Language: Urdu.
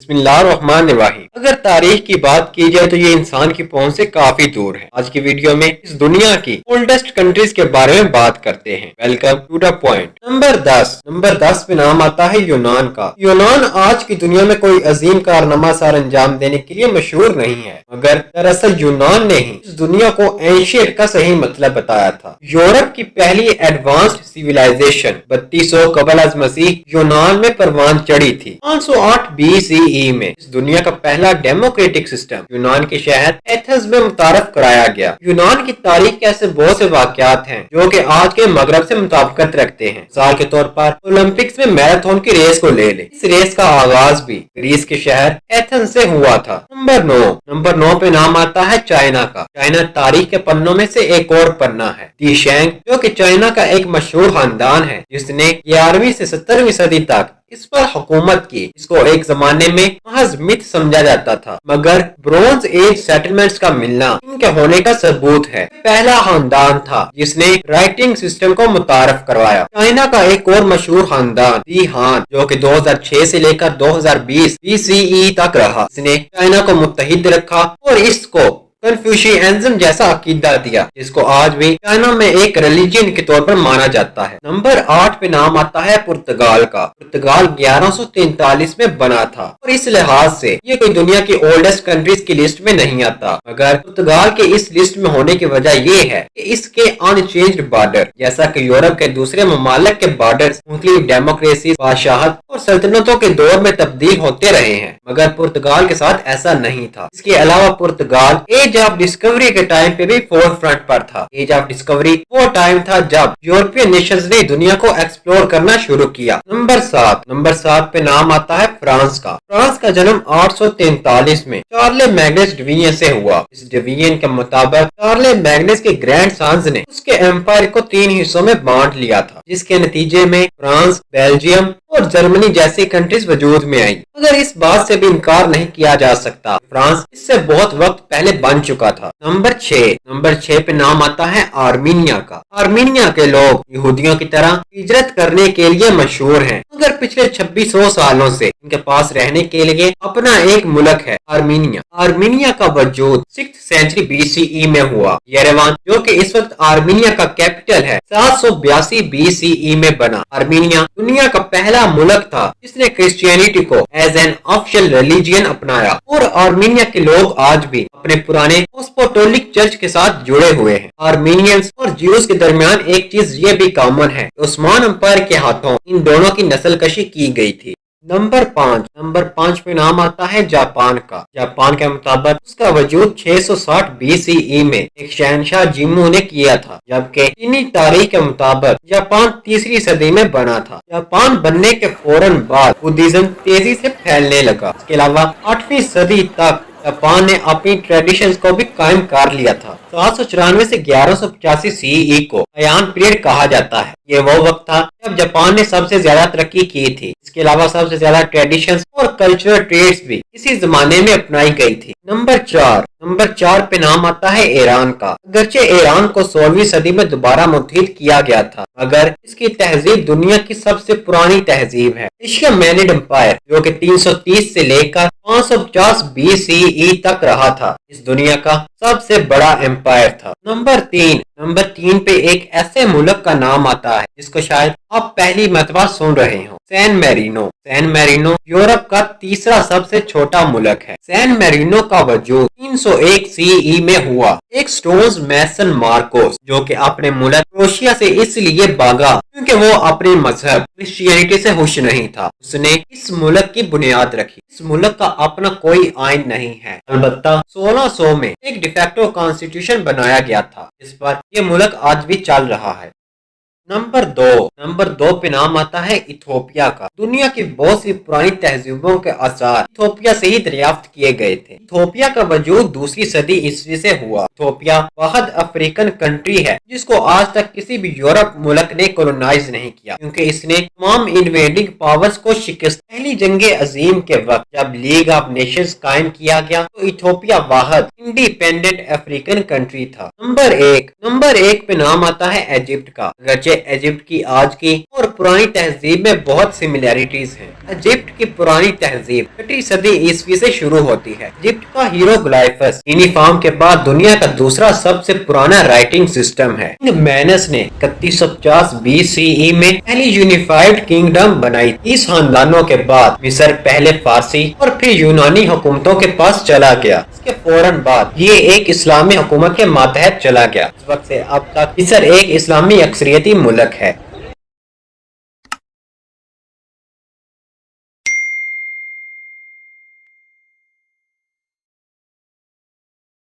بسم اللہ الرحمن الرحیم۔ اگر تاریخ کی بات کی جائے تو یہ انسان کی پہنچ سے کافی دور ہے۔ آج کی ویڈیو میں اس دنیا کی اولڈسٹ کنٹریز کے بارے میں بات کرتے ہیں۔ Welcome to the point. Number 10 پہ نام آتا ہے یونان کا۔ یونان آج کی دنیا میں کوئی عظیم کارنامہ سار انجام دینے کے لیے مشہور نہیں ہے، مگر دراصل یونان نے ہی اس دنیا کو اینشینٹ کا صحیح مطلب بتایا تھا۔ یورپ کی پہلی ایڈوانسڈ سیویلائزیشن 3200 قبل از مسیح یونان میں پروان چڑھی تھی۔ 508 BCE میں اس دنیا کا پہلا ڈیموکریٹک سسٹم یونان کے شہر ایتھنز میں متعارف کرایا گیا۔ یونان کی تاریخ کے ایسے بہت سے واقعات ہیں جو کہ آج کے مغرب سے مطابقت رکھتے ہیں۔ مثال کے طور پر اولمپکس میں میراتھن کی ریس کو لے لیں۔ اس ریس کا آغاز بھی گریس کے شہر ایتھنز سے ہوا تھا۔ نمبر 9 پہ نام آتا ہے چائنا کا۔ چائنا تاریخ کے پنوں میں سے ایک اور پنا ہے۔ دی شینگ جو کہ چائنا کا ایک مشہور خاندان ہے جس نے 11ویں سے 17ویں صدی تک اس پر حکومت کی۔ اس کو ایک زمانے میں محض مت سمجھا جاتا تھا، مگر برونز ایج سیٹلمنٹس کا ملنا ان کے ہونے کا ثبوت ہے۔ پہلا خاندان تھا جس نے رائٹنگ سسٹم کو متعارف کروایا۔ چائنا کا ایک اور مشہور خاندان دی ہان جو کہ 2006 سے لے کر 2020 BCE تک رہا، اس نے چائنا کو متحد رکھا اور اس کو کنفیوشیئنزم جیسا عقیدہ دیا جس کو آج بھی چائنا میں ایک ریلیجن کے طور پر مانا جاتا ہے۔ نمبر 8 پہ نام آتا ہے پرتگال کا۔ پرتگال 1143 میں بنا تھا اور اس لحاظ سے یہ کوئی دنیا کی اولڈسٹ کنٹریز کی لسٹ میں نہیں آتا، مگر پرتگال کے اس لسٹ میں ہونے کی وجہ یہ ہے کہ اس کے ان چینجڈ بارڈر، جیسا کہ یورپ کے دوسرے ممالک کے بارڈرز مختلف ڈیموکریسی، بادشاہت اور سلطنتوں کے دور میں تبدیل ہوتے رہے ہیں، مگر پرتگال کے ساتھ ایسا نہیں تھا۔ اس کے علاوہ پرتگال ایج آف ڈسکوری کے ٹائم پہ بھی فور فرنٹ پر تھا۔ ایج آف ڈسکوری وہ ٹائم تھا جب یورپین نیشنز نے دنیا کو ایکسپلور کرنا شروع کیا۔ نمبر 7 پہ نام آتا ہے فرانس کا۔ فرانس کا جنم 843 میں چارلے میگنس ڈویین سے ہوا۔ اس ڈویین کے مطابق چارلے میگنس کے گرینڈ سانز نے اس کے ایمپائر کو 3 حصوں میں بانٹ لیا تھا، جس کے نتیجے میں فرانس، بیلجیم اور جرمنی جیسی کنٹریز وجود میں آئی۔ مگر اس بات سے بھی انکار نہیں کیا جا سکتا فرانس اس سے بہت وقت پہلے بن چکا تھا۔ نمبر 6 پہ نام آتا ہے آرمینیا کا۔ آرمینیا کے لوگ یہودیوں کی طرح ہجرت کرنے کے لیے مشہور ہیں، مگر پچھلے 2600 سالوں سے ان کے پاس رہنے کے لیے اپنا ایک ملک ہے، آرمینیا۔ آرمینیا کا وجود 6th سینچری BCE میں ہوا۔ یریوان جو کہ اس وقت آرمینیا کا کیپٹل ہے 782 BCE میں بنا۔ آرمینیا دنیا کا پہلا ملک تھا جس نے کرسچینٹی کو ایز این آفیشل ریلیجن اپنایا، اور آرمینیا کے لوگ آج بھی اپنے پرانے اپوسٹولک چرچ کے ساتھ جڑے ہوئے ہیں۔ آرمینینز اور جیوز کے درمیان ایک چیز یہ بھی کامن ہے کہ عثمان امپائر کے ہاتھوں ان دونوں کی نسل کشی کی گئی تھی۔ نمبر 5 پہ نام آتا ہے جاپان کا۔ جاپان کے مطابق اس کا وجود 660 BCE میں ایک شہنشاہ جیمو نے کیا تھا، جبکہ چینی تاریخ کے مطابق جاپان 3ری صدی میں بنا تھا۔ جاپان بننے کے فوراً بعد بدھزم تیزی سے پھیلنے لگا۔ اس کے علاوہ 8ویں صدی تک جاپان نے اپنی ٹریڈیشنز کو بھی قائم کر لیا تھا۔ 794 سے 1185 CE کو ہیان پیریڈ کہا جاتا ہے۔ یہ وہ وقت تھا جب جاپان نے سب سے زیادہ ترقی کی تھی۔ اس کے علاوہ سب سے زیادہ ٹریڈیشنز اور کلچرل ٹریٹس بھی اسی زمانے میں اپنائی گئی تھی۔ نمبر 4 پہ نام آتا ہے ایران کا۔ اگرچہ ایران کو 16ویں صدی میں دوبارہ متحد کیا گیا تھا، مگر اس کی تہذیب دنیا کی سب سے پرانی تہذیب ہے۔ ایشیا-مینڈ امپائر جو کہ 330 سے لے کر 550 BCE تک رہا تھا، اس دنیا کا سب سے بڑا امپائر تھا۔ نمبر 3 پہ ایک ایسے ملک کا نام آتا ہے جس کو شاید آپ پہلی مرتبہ سن رہے ہوں، سین میرینو یورپ کا تیسرا سب سے چھوٹا ملک ہے۔ سین میرینو کا وجود 301 CE میں ہوا۔ ایک سٹونز میسن مارکوس جو کہ اپنے ملک کروشیا سے اس لیے بھاگا کیونکہ وہ اپنے مذہب کرسچینٹی سے خوش نہیں تھا، اس نے اس ملک کی بنیاد رکھی۔ اس ملک کا اپنا کوئی آئین نہیں ہے، البتہ 1600 میں ایک ڈیفیکٹو کانسٹیٹیوشن بنایا گیا تھا جس پر یہ ملک آج بھی چل رہا ہے۔ نمبر 2 پہ نام آتا ہے ایتھوپیا کا۔ دنیا کی بہت سی پرانی تہذیبوں کے آثار ایتھوپیا سے ہی دریافت کیے گئے تھے۔ ایتھوپیا کا وجود 2ری صدی عیسوی سے ہوا۔ ایتھوپیا واحد افریقن کنٹری ہے جس کو آج تک کسی بھی یورپ ملک نے کولونائز نہیں کیا، کیونکہ اس نے تمام انویڈنگ پاورز کو شکست۔ پہلی جنگ عظیم کے وقت جب لیگ آف نیشنز قائم کیا گیا تو ایتھوپیا واحد انڈیپینڈنٹ افریقن کنٹری تھا۔ نمبر 1 پہ نام آتا ہے ایجپٹ کا۔ اگرچہ ایجپٹ کی آج کی اور پرانی تہذیب میں بہت سملیرٹیز ہیں۔ ایجپٹ کی پرانی تہذیب 6 صدی عیسوی سے شروع ہوتی ہے۔ ایجپٹ کا ہیروگلائفس یونیفارم کے بعد دنیا کا دوسرا سب سے پرانا رائٹنگ سسٹم ہے۔ مینس نے 3150 BCE میں پہلی یونیفائیڈ کنگڈم بنائی۔ 30 خاندانوں کے بعد مصر پہلے فارسی اور پھر یونانی حکومتوں کے پاس چلا گیا۔ اس کے فوراً بعد یہ ایک اسلامی حکومت کے ماتحت چلا گیا۔ اس وقت سے اب تک مصر ایک اسلامی اکثریتی ملک ہے۔